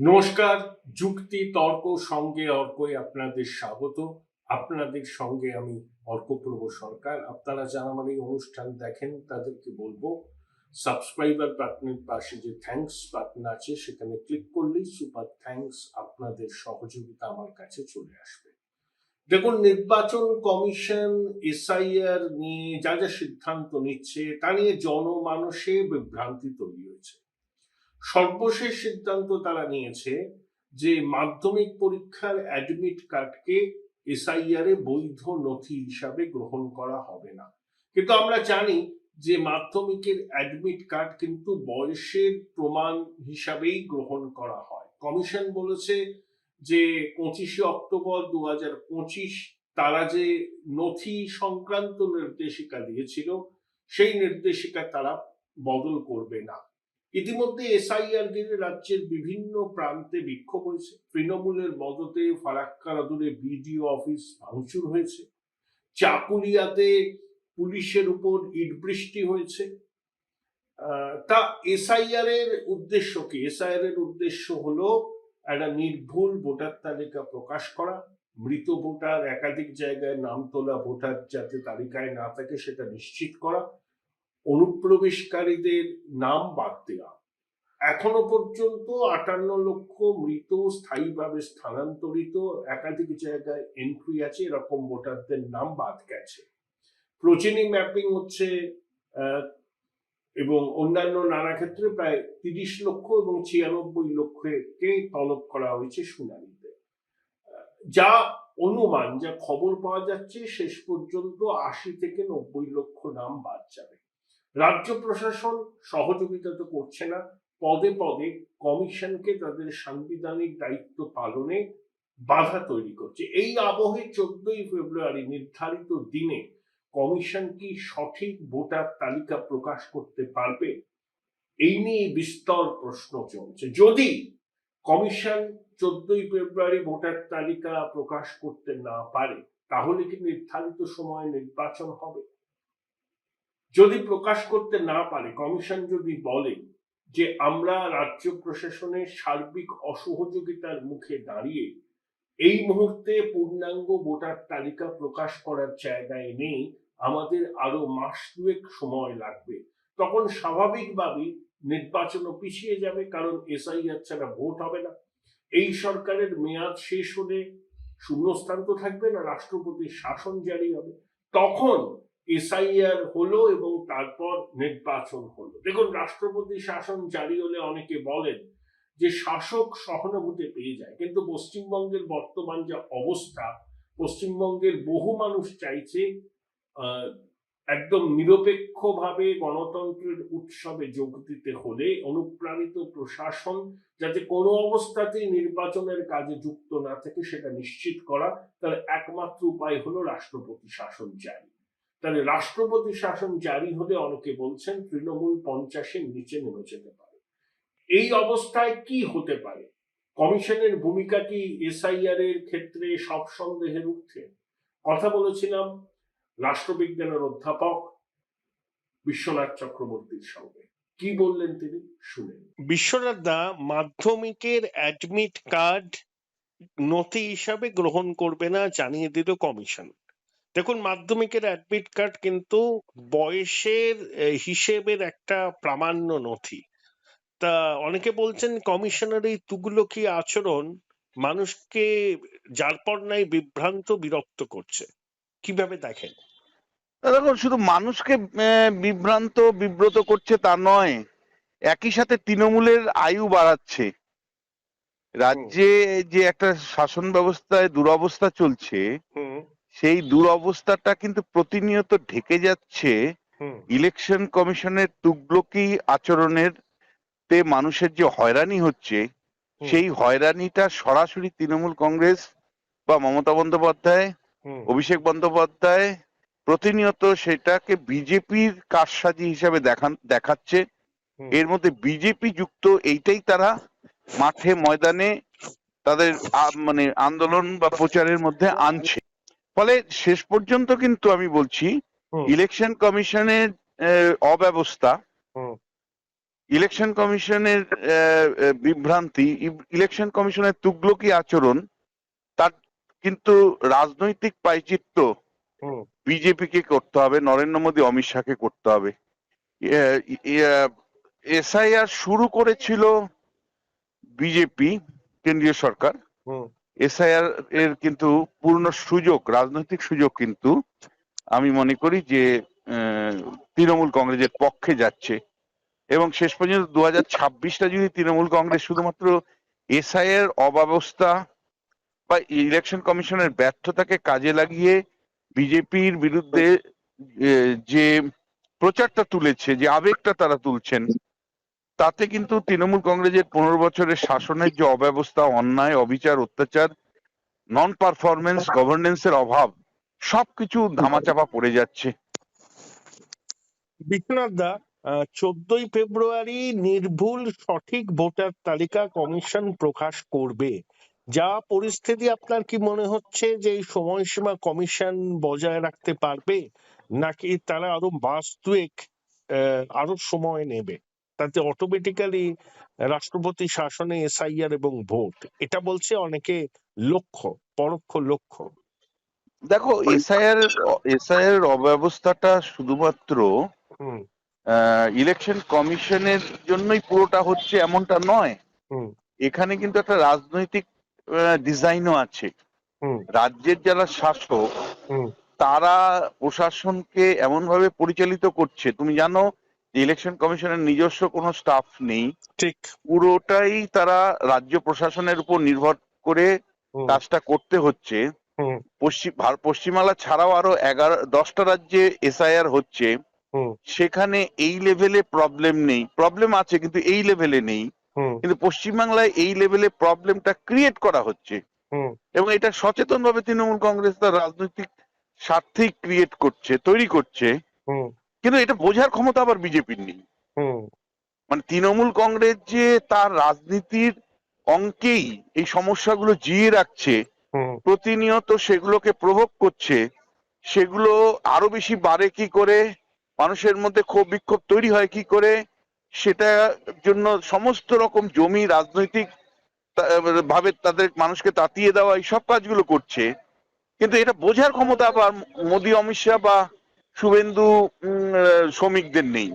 নমস্কার, যুক্তি তর্ক সঙ্গে অর্কই আপনাদের স্বাগত। আপনাদের সঙ্গে আমি অর্কপ্রভ সরকার। আপনারা যারা আমার এই অনুষ্ঠান দেখেন তাদেরকে বলবো, সাবস্ক্রাইবার বাটনের পাশে যে থ্যাঙ্কস বাটন আছে সেখানে ক্লিক করলেই সুপার থ্যাঙ্কস আপনাদের সহযোগিতা আমার কাছে চলে আসবে। দেখুন, নির্বাচন কমিশন এসআইআর নিয়ে যা যা সিদ্ধান্ত নিচ্ছে তা নিয়ে জনমানসে বিভ্রান্তি তৈরি হয়েছে। সর্বশেষ সিদ্ধান্ত তারা নিয়েছে যে মাধ্যমিক পরীক্ষার অ্যাডমিট কার্ডকে এসআইআর এ বৈধ নথি হিসাবে গ্রহণ করা হবে না। কিন্তু আমরা জানি যে মাধ্যমিকের অ্যাডমিট কার্ড কিন্তু বয়সের প্রমাণ হিসাবেই গ্রহণ করা হয়। কমিশন বলেছে যে 25শে অক্টোবর 2025 তারা যে নথি সংক্রান্ত নির্দেশিকা দিয়েছিল সেই নির্দেশিকা তারা বদল করবে না। ইতিমধ্যে এসআইআর ঘিরে রাজ্যের বিভিন্ন প্রান্তে বিক্ষোভ হয়েছে। তৃণমূলের মদতে ফারাক্কার অদূরে বিডিও অফিস ভাঙচুর হয়েছে। চাকুলিয়াতে পুলিশের উপর ইট বৃষ্টি হয়েছে। তা এসআইআর এর উদ্দেশ্য কি? এসআইআর এর উদ্দেশ্য হলো একটা নির্ভুল ভোটার তালিকা প্রকাশ করা, মৃত ভোটার একাধিক জায়গায় নাম তোলা ভোটার যাতে তালিকায় না থাকে সেটা নিশ্চিত করা, অনুপ্রবেশকারীদের নাম বাদ দেওয়া। এখনো পর্যন্ত 58 লক্ষ মৃত স্থায়ীভাবে স্থানান্তরিত একাধিক জায়গায় এন্ট্রি আছে, এরকম ভোটারদের নাম বাদ গেছে। প্রোজেনি ম্যাপিং হচ্ছে এবং অন্যান্য নানা ক্ষেত্রে প্রায় 30 লক্ষ এবং 96 লক্ষকে তলব করা হয়েছে শুনানিতে। যা অনুমান, যা খবর পাওয়া যাচ্ছে শেষ পর্যন্ত 80 থেকে 90 লক্ষ নাম বাদ যাবে। রাজ্য প্রশাসন সহযোগিতা তো করছে না, পদে পদে কমিশনকে তাদের সাংবিধানিক দায়িত্ব পালনে বাধা তৈরি করছে। এই আবহে 14ই ফেব্রুয়ারি নির্ধারিত দিনে কমিশন কি সঠিক ভোটার তালিকা প্রকাশ করতে পারবে? এই নিয়ে বিস্তর প্রশ্ন চলছে। যদি কমিশন 14ই ফেব্রুয়ারি ভোটার তালিকা প্রকাশ করতে না পারে তাহলে কি নির্ধারিত সময়ে নির্বাচন হবে? যদি প্রকাশ করতে না পারে, কমিশন যদি বলে যে আমরা রাজ্য প্রশাসনের সার্বিক অসহযোগিতার মুখে দাঁড়িয়ে এই মুহূর্তে পূর্ণাঙ্গ ভোটার তালিকা প্রকাশ করার জায়গায় নেই, আমাদের আরো মাস দুয়েক সময় লাগবে, তখন স্বাভাবিকভাবেই নির্বাচনও পিছিয়ে যাবে, কারণ এসআইআর ছাড়া ভোট হবে না। এই সরকারের মেয়াদ শেষ হলে শূন্যস্থান তো থাকবে না, রাষ্ট্রপতির শাসন জারি হবে, তখন এসআইআর হলো এবং তারপর নির্বাচন হলো। দেখুন, রাষ্ট্রপতি শাসন জারি হলে অনেকে বলেন যে শাসক সহানুভূতি পেয়ে যায়, কিন্তু পশ্চিমবঙ্গের বর্তমান যে অবস্থা, পশ্চিমবঙ্গের বহু মানুষ চাইছে একদম নিরপেক্ষভাবে গণতন্ত্রের উৎসবে যোগ দিতে হলে অনুপ্রাণিত প্রশাসন যাতে কোনো অবস্থাতেই নির্বাচনের কাজে যুক্ত না থাকে সেটা নিশ্চিত করা। তার একমাত্র উপায় হলো রাষ্ট্রপতি শাসন জারি। তাহলে রাষ্ট্রপতি শাসন জারি হলে অনেকে বলছেন তৃণমূল 50-এর নিচে নেমে যেতে পারে। এই অবস্থায় কি হতে পারে? কমিশনের ভূমিকা কি এসআইআর এর ক্ষেত্রে সব সন্দেহের ঊর্ধ্বে? কথা বলেছিলাম রাষ্ট্রবিজ্ঞানের অধ্যাপক বিশ্বনাথ চক্রবর্তীর সঙ্গে। কি বললেন তিনি, শুনেন। বিশ্বনাথ দা, মাধ্যমিকের অ্যাডমিট কার্ড নথি হিসাবে গ্রহণ করবে না জানিয়ে দিল কমিশন। দেখুন, মাধ্যমিকের অ্যাডমিট কার্ড কিন্তু বয়সের হিসেবের একটা প্রামাণ্য নথি। তা অনেকে বলছেন কমিশনের এই তুগলকি আচরণ মানুষকে যার পর নাই বিভ্রান্ত বিরক্ত করছে। কিভাবে দেখেন? দেখুন, শুধু মানুষকে বিব্রত করছে তা নয়, একই সাথে তৃণমূলের আয়ু বাড়াচ্ছে। রাজ্যে যে একটা শাসন ব্যবস্থায় দুরবস্থা চলছে, সেই দুরবস্থাটা কিন্তু প্রতিনিয়ত ঢেকে যাচ্ছে ইলেকশন কমিশনের তুগলকি আচরণের তে মানুষের যে হয়রানি হচ্ছে, সেই হয়রানিটা সরাসরি তৃণমূল কংগ্রেস বা মমতা বন্দ্যোপাধ্যায়, অভিষেক বন্দ্যোপাধ্যায় প্রতিনিয়ত সেটাকে বিজেপির কারসাজি হিসাবে দেখাচ্ছে। এর মধ্যে বিজেপি যুক্ত এইটাই তারা মাঠে ময়দানে তাদের মানে আন্দোলন বা প্রচারের মধ্যে আনছে। ফলে শেষ পর্যন্ত কিন্তু আমি বলছি ইলেকশন কমিশনের অব্যবস্থা, ইলেকশন কমিশনের বিভ্রান্তি, ইলেকশন কমিশনের তুগলকি আচরণ, তার কিন্তু রাজনৈতিক পাইচিত্য হুম বিজেপিকে করতে হবে, নরেন্দ্র মোদী অমিত শাহকে করতে হবে। এসআইআর শুরু করেছিল বিজেপি, কেন্দ্রীয় সরকার। হুম এসআইআর এর কিন্তু পূর্ণ সুযোগ, রাজনৈতিক সুযোগ কিন্তু আমি মনে করি যে তৃণমূল কংগ্রেসের পক্ষে যাচ্ছে। এবং শেষ পর্যন্ত 2026টা যদি তৃণমূল কংগ্রেস শুধুমাত্র এসআইআর অব্যবস্থা বা ইলেকশন কমিশনের ব্যর্থতাকে কাজে লাগিয়ে বিজেপির বিরুদ্ধে যে প্রচারটা তুলেছে, যে আবেগটা তারা তুলছেন, তাতে কিন্তু তৃণমূল কংগ্রেসের 15 বছরের শাসনের যে অব্যবস্থা, অন্যায়, অবিচার, অত্যাচার, নন পারফরমেন্স, গভর্নেন্সের অভাব, সবকিছু ধামাচাপা পড়ে যাচ্ছে। বিশ্বনাথ দা, 14ই ফেব্রুয়ারি নির্ভুল সঠিক ভোটার তালিকা কমিশন প্রকাশ করবে। যা পরিস্থিতি, আপনার কি মনে হচ্ছে যে এই সময়সীমা কমিশন বজায় রাখতে পারবে, নাকি তারা আরো মাস দুয়েক আরো সময় নেবে? তাতে অটোমেটিক্যালি রাষ্ট্রপতি শাসনে এসআইআর এবং ভোট, এটা বলছে অনেকে লক্ষ্য, পরোক্ষ লক্ষ্য। দেখো, এসআইআর অব্যবস্থাটা শুধুমাত্র হুম ইলেকশন কমিশনের জন্যই পুরোটা হচ্ছে এমনটা নয়। হুম এখানে কিন্তু একটা রাজনৈতিক ডিজাইনও আছে। হুম রাজ্যের যারা শাসক, হুম তারা প্রশাসনকে এমন ভাবে পরিচালিত করছে, তুমি জানো যে ইলেকশন কমিশনের নিজস্ব কোনো স্টাফ নেই, ঠিক। পুরোটাই তারা রাজ্য প্রশাসনের উপর নির্ভর করে হুম কাজটা করতে হচ্ছে। হুম পশ্চিমবাংলা ছাড়াও আরো 10টা রাজ্যে এসআইআর হচ্ছে। হুম সেখানে এই লেভেলে প্রবলেম নেই, প্রবলেম আছে কিন্তু এই লেভেলে নেই। হুম কিন্তু পশ্চিমবাংলায় এই লেভেলে প্রবলেমটা ক্রিয়েট করা হচ্ছে, হুম এবং এটা সচেতন ভাবে তৃণমূল কংগ্রেস তার রাজনৈতিক স্বার্থেই ক্রিয়েট করছে, তৈরি করছে। হুম কিন্তু এটা বোঝার ক্ষমতা আবার বিজেপির নেই। হুম মানে তৃণমূল কংগ্রেস যে তার রাজনীতির অঙ্কেই এই সমস্যাগুলো জিয়ে রাখছে, হুম প্রতিনিয়ত সেগুলোকে প্রভোগ করছে, সেগুলো আরো বেশি বাড়ে কি করে, মানুষের মধ্যে ক্ষোভ বিক্ষোভ তৈরি হয় কি করে, সেটার জন্য সমস্ত রকম জমি রাজনৈতিক ভাবে তাদের মানুষকে তাতিয়ে দেওয়া, এই সব কাজগুলো করছে। কিন্তু এটা বোঝার ক্ষমতা আবার মোদী, অমিত শাহ বা শুভেন্দু, শ্রমিকদের নেই,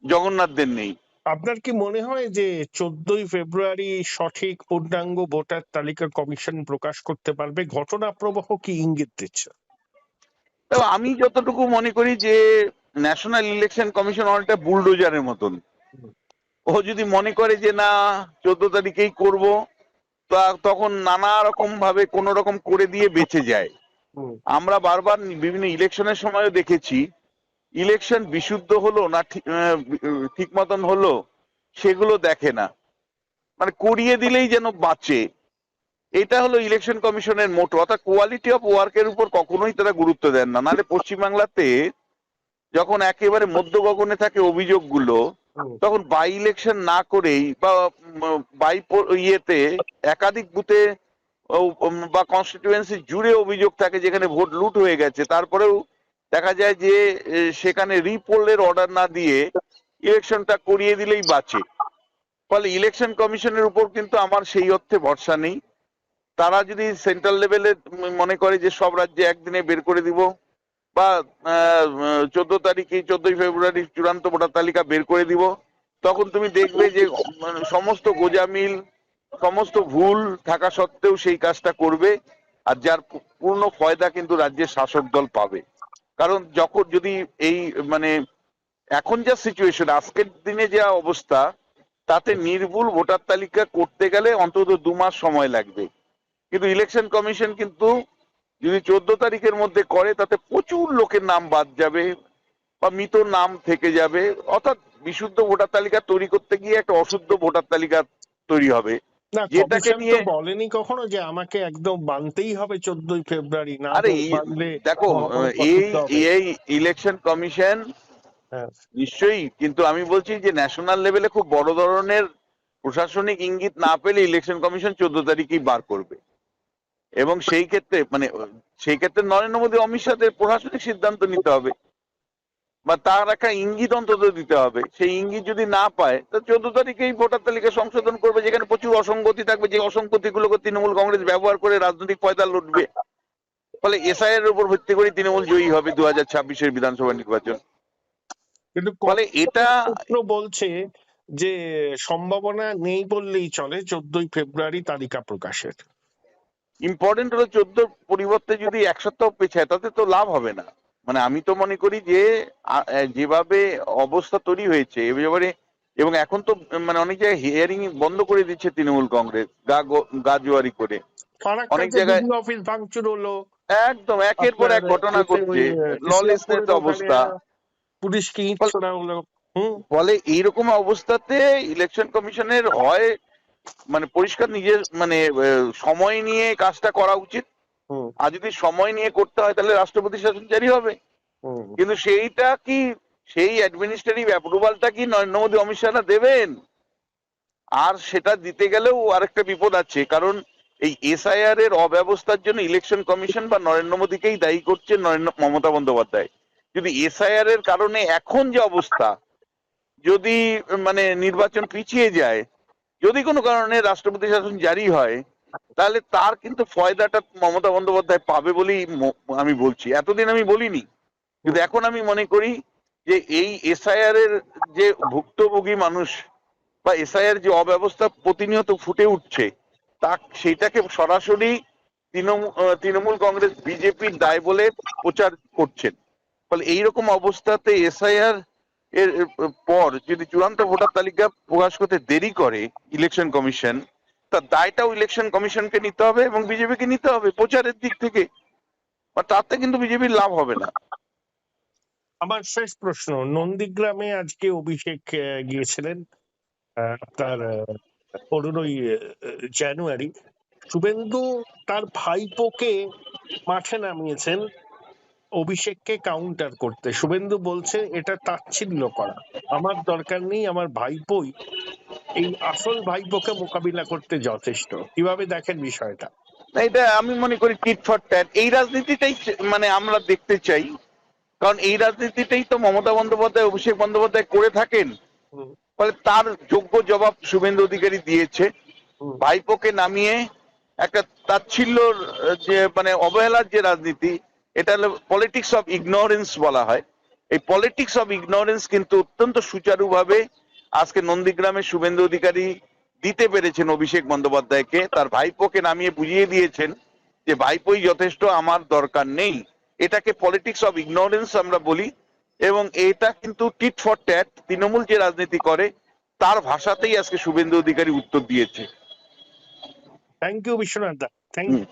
জগন্নাথদের নেই। আপনার কি মনে হয় যে 14ই ফেব্রুয়ারি সঠিক পূর্ণাঙ্গ ভোটার তালিকা কমিশন প্রকাশ করতে পারবে? ঘটনা প্রবাহ কি ইঙ্গিত দিচ্ছে? তবে আমি যতটুকু মনে করি যে ন্যাশনাল ইলেকশন কমিশন অনেকটা বুলডোজারের মতন। ও যদি মনে করে যে না 14 তারিখেই করব, তখন নানা রকম ভাবে কোন রকম করে দিয়ে বেঁচে যায়। হুম আমরা বারবার বিভিন্ন ইলেকশনের সময়ও দেখেছি, ইলেকশন বিশুদ্ধ হলো না ঠিক মতন হলো সেগুলো দেখে না, মানে করিয়ে দিলেই যেন বাঁচে। এটা হলো ইলেকশন কমিশনের মোটো, অর্থাৎ কোয়ালিটি অফ ওয়ার্কের উপর কখনোই তারা গুরুত্ব দেন না। নাহলে পশ্চিমবাংলাতে যখন একেবারে মধ্য গগনে থাকে অভিযোগগুলো, হুম তখন বাই ইলেকশন না করেই বা বাই ইয়েতে একাধিক বুথে বা কনস্টিটিউয়েন্সি জুড়ে অভিযোগ থাকে যেখানে ভোট লুট হয়ে গেছে, তারপরেও দেখা যায় যে সেখানে রিপোলের অর্ডার না দিয়ে ইলেকশনটা করিয়ে দিলেই বাঁচে। ফলে ইলেকশন কমিশনের উপর কিন্তু আমার সেই অর্থে ভরসা নেই। তারা যদি সেন্ট্রাল লেভেলে মনে করে যে সব রাজ্যে একদিনে বের করে দিব, বা 14ই ফেব্রুয়ারি চূড়ান্ত ভোটার তালিকা বের করে দিব, তখন তুমি দেখবে যে সমস্ত গোঁজামিল, সমস্ত ভুল থাকা সত্ত্বেও সেই কাজটা করবে, আর যার পূর্ণ ফয়দা কিন্তু রাজ্যের শাসক দল পাবে। কারণ যখন যদি এই মানে এখন যা সিচুয়েশন, আজকের দিনে যা অবস্থা, তাতে নির্ভুল ভোটার তালিকা করতে গেলে অন্তত 2 মাস সময় লাগবে। কিন্তু ইলেকশন কমিশন কিন্তু যদি 14 তারিখের মধ্যে করে, তাতে প্রচুর লোকের নাম বাদ যাবে বা মৃত নাম থেকে যাবে। অর্থাৎ বিশুদ্ধ ভোটার তালিকা তৈরি করতে গিয়ে একটা অশুদ্ধ ভোটার তালিকা তৈরি হবে, না, যেটাকে কমিশন তো নিয়ে বলেনি কখনো যে আমাকে একদম মানতেই হবে 14ই ফেব্রুয়ারি, না আরে মানলে দেখো, মহাপরীক্ষা এই করতে হবে। এই ইলেকশন কমিশন হ্যাঁ নিশ্চয়ই, কিন্তু আমি বলছি যে ন্যাশনাল লেভেলে খুব বড় ধরনের প্রশাসনিক ইঙ্গিত না পেলে ইলেকশন কমিশন 14 তারিখেই বার করবে। এবং সেই ক্ষেত্রে নরেন্দ্র মোদী, অমিত শাহদের প্রশাসনিক সিদ্ধান্ত নিতে হবে। বা তার একটা ইঙ্গিত অন্তত দিতে হবে। সেই ইঙ্গিত যদি না পায় তো 14 তারিখেই ভোটার তালিকা সংশোধন করবে, যেখানে প্রচুর অসঙ্গতি থাকবে, যে অসঙ্গতিগুলোকে তৃণমূল কংগ্রেস ব্যবহার করে রাজনৈতিক পয়দা লুটবে। ফলে এসআইআর এর উপর ভিত্তি করে তৃণমূল জয়ী হবে 2026-এর বিধানসভা নির্বাচন। কিন্তু ফলে এটা সূত্র বলছে যে সম্ভাবনা নেই বললেই চলে 14ই ফেব্রুয়ারি তালিকা প্রকাশের। ইম্পর্টেন্ট হলো 14 পরিবর্তে যদি 1 সপ্তাহ পেছায় তাতে তো লাভ হবে না। মানে আমি তো মনে করি যে যেভাবে অবস্থা তৈরি হয়েছে এবারে, এবং এখন তো মানে অনেক জায়গায় হিয়ারিং বন্ধ করে দিচ্ছে তৃণমূল কংগ্রেস গা জোয়ারি করে। অনেক জায়গায় অফিস ভাঙচুর হলো, একদম একের পর এক ঘটনা ঘটছে, ললেসনেস অবস্থা, পুলিশকে ইট ছোড়া হলো। ফলে এইরকম অবস্থাতে ইলেকশন কমিশনের হয় মানে পরিষ্কার নিজের মানে সময় নিয়ে কাজটা করা উচিত, আর যদি সময় নিয়ে করতে হয় তাহলে রাষ্ট্রপতি শাসন জারি হবে। কিন্তু সেইটা কি, সেই অ্যাডমিনিস্ট্রেটিভ অ্যাপ্রুভালটা কি নরেন্দ্র মোদী অমিত শাহরা দেবেন? আর সেটা দিতে গেলেও আরেকটা বিপদ আছে, কারণ এই এসআইআর এর অব্যবস্থার জন্য ইলেকশন কমিশন বা নরেন্দ্র মোদীকেই দায়ী করছে মমতা বন্দ্যোপাধ্যায়। যদি এসআইআর এর কারণে এখন যে অবস্থা, যদি মানে নির্বাচন পিছিয়ে যায়, যদি কোনো কারণে রাষ্ট্রপতি শাসন জারি হয়, তাহলে তার কিন্তু ফয়দাটা মমতা বন্দ্যোপাধ্যায় পাবে বলেই আমি বলছি। এতদিন আমি বলিনি, কিন্তু এখন আমি মনে করি যে এই এসআইআর এর যে ভুক্তভোগী মানুষ বা এসআইআর যে অব্যবস্থা প্রতিনিয়ত ফুটে উঠছে, তা সেটাকে সরাসরি তৃণমূল কংগ্রেস বিজেপির দায় বলে প্রচার করছেন। ফলে এইরকম অবস্থাতে এসআইআর এর পর যদি চূড়ান্ত ভোটার তালিকা প্রকাশ করতে দেরি করে ইলেকশন কমিশন, তার দায়টাও ইলেকশন কমিশনকে নিতে হবে এবং বিজেপিকে নিতে হবে প্রচারের দিক থেকে, তাতে কিন্তু বিজেপির লাভ হবে না। আমার শেষ প্রশ্ন, নন্দীগ্রামে আজকে অভিষেক গিয়েছিলেন তার 15ই জানুয়ারি। শুভেন্দু তার ভাইপোকে মাঠে নামিয়েছেন অভিষেককে কাউন্টার করতে। শুভেন্দু বলছে এটা তাচ্ছিল্য করা, আমার দরকার নেই, আমার ভাইপোই এই আসল ভাইপোকে মোকাবিলা করতে যথেষ্ট। কিভাবে দেখেন বিষয়টা? এটা আমি মনে করি টিট ফর ট্যাট। এই রাজনীতিটাই মানে আমরা দেখতে চাই, কারণ এই রাজনীতিটাই তো মমতা বন্দ্যোপাধ্যায় অভিষেক বন্দ্যোপাধ্যায় করে থাকেন। ফলে তার যোগ্য জবাব শুভেন্দু অধিকারী দিয়েছে। ভাইপোকে নামিয়ে একটা তাচ্ছিল্যর যে মানে অবহেলার যে রাজনীতি, এটা হলো পলিটিক্স অফ ইগনোরেন্স বলা হয়। এই পলিটিক্স অফ ইগনোরেন্স কিন্তু অত্যন্ত সুচারুভাবে আজকে নন্দীগ্রামে শুভেন্দু অধিকারী দিতে পেরেছেন অভিষেক বন্দ্যোপাধ্যায়কে। তার ভাইপোকে নামিয়ে বুঝিয়ে দিয়েছেন যে ভাইপোই যথেষ্ট, আমার দরকার নেই। এটাকে পলিটিক্স অফ ইগনোরেন্স আমরা বলি, এবং এটা কিন্তু টিট ফর ট্যাট তৃণমূল যে রাজনীতি করে তার ভাষাতেই আজকে শুভেন্দু অধিকারী উত্তর দিয়েছে। থ্যাংক ইউ বিশ্বনাথ দা, thank you.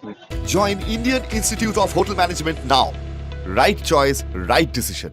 Join Indian Institute of Hotel Management now. Right choice, right decision.